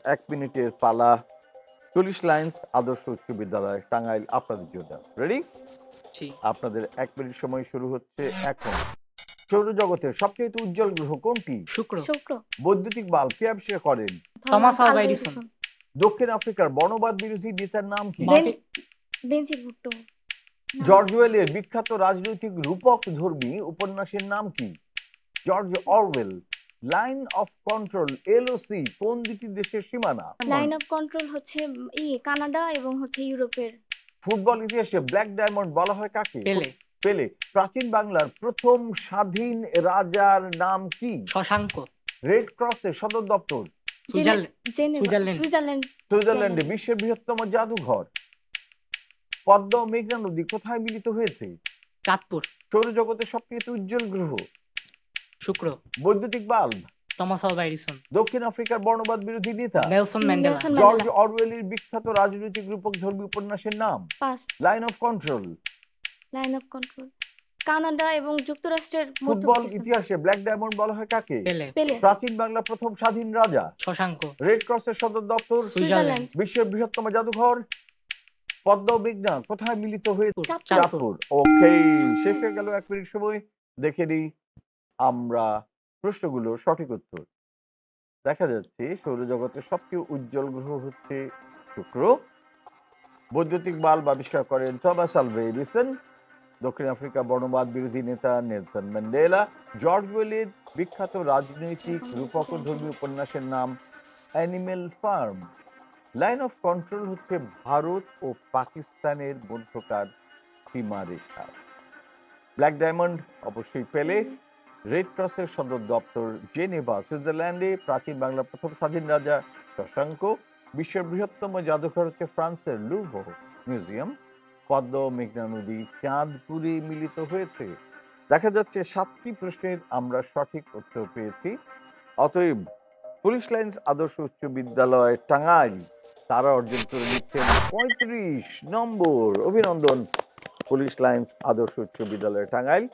এক মিনিটের পালা। পুলিশ লাইন্স আদর্শ উচ্চ বিদ্যালয় টাঙ্গাইল আপনাদের জন্য। রেডি? জি। আপনাদের ১ মিনিট সময় শুরু হচ্ছে এখন। সৌরজগতের সবচেয়ে উজ্জ্বল গ্রহ কোনটি? শুক্র। শুক্র। বৈদ্যুতিক বাল্ব কে আবিষ্কার করেন? Thomas Alva Edison. দক্ষিণ আফ্রিকার বর্ণবাদ বিরোধী নেতার নাম কি? মার্টিন বেনজির ভুট্টো। জর্জ ওয়েলের বিখ্যাত রাজনৈতিক রূপক ধর্মী উপন্যাসের নাম কি? George Orwell. Line of control LOC কোন দুটি দেশের সীমানা? লাইন অফ কন্ট্রোল হচ্ছে কানাডা এবং হচ্ছে ইউরোপের। ফুটবল ইতিহাসে ব্ল্যাক ডায়মন্ড বলা হয় কাকে? পেলে। পেলে। প্রাচীন বাংলার প্রথম স্বাধীন রাজার নাম কি? শশাঙ্ক। রেড ক্রসের সদর দপ্তর? সুইজারল্যান্ড। সুইজারল্যান্ডে বিশ্বের বৃহত্তম জাদুঘর? পদ্মা ও মেঘনা নদী কোথায় মিলিত হয়েছে? চাঁদপুর। সৌরজগতের সবচেয়ে উজ্জ্বল গ্রহ? শুক্র। বৈদ্যুতিক বাল্ব? Thomas Alva Edison. দক্ষিণ আফ্রিকার বর্ণবাদ বিরোধী নেতা? Nelson Mandela. জর্জ অরওয়েলের বিখ্যাত রাজনৈতিক রূপক ধর্মী উপন্যাসের নাম? Line of control. Line of control Canada এবং যুক্তরাষ্ট্রের ফুটবল ইতিহাসে ব্ল্যাক ডায়মন্ড বলা হয় কাকে? পেলে। প্রাচীন বাংলা প্রথম স্বাধীন রাজা? শশাঙ্ক। রেড ক্রসের সদর দপ্তর? সুইজারল্যান্ড। বিশ্বের বৃহত্তম জাদুঘর? পদ্মা ও মেঘনা কোথায় মিলিত হয়েছে? চাঁদপুর। ওকে, শেষ হয়ে গেল 1 মিনিট সময়। দেখে নিই আমরা প্রশ্নগুলো সঠিক উত্তর। দেখা যাচ্ছে সৌরজগতের সবচেয়ে উজ্জ্বল গ্রহ হচ্ছে শুক্র। বৈদ্যুতিক বাল্ব আবিষ্কার করেন থমাস আলভা এডিসন। দক্ষিণ আফ্রিকা বর্ণবাদ বিরোধী নেতা নেলসন ম্যান্ডেলা। জর্জ ওয়েলের বিখ্যাত রাজনৈতিক রূপক ধর্মী উপন্যাসের নাম animal farm. Line of control হচ্ছে ভারত ও পাকিস্তানের মধ্যকার সীমারেখা। ব্ল্যাক ডায়মন্ড অবশ্যই পেলে। রেড ক্রসের সদর দপ্তর জেনেভা সুইজারল্যান্ডে। প্রাচীন বাংলা প্রথম স্বাধীন রাজা শশাঙ্ক। বিশ্বের বৃহত্তম জাদুঘর হচ্ছে ফ্রান্সের লুভর মিউজিয়াম। পদ্মা ও মেঘনা নদী চাঁদপুরে মিলিত হয়েছে। দেখা যাচ্ছে 7টি প্রশ্নের আমরা সঠিক উত্তর পেয়েছি। অতএব পুলিশ লাইন্স আদর্শ উচ্চ বিদ্যালয় টাঙ্গাইল তারা অর্জন করে নিচ্ছেন 35 নম্বর। অভিনন্দন পুলিশ লাইন্স আদর্শ উচ্চ বিদ্যালয় টাঙ্গাইল।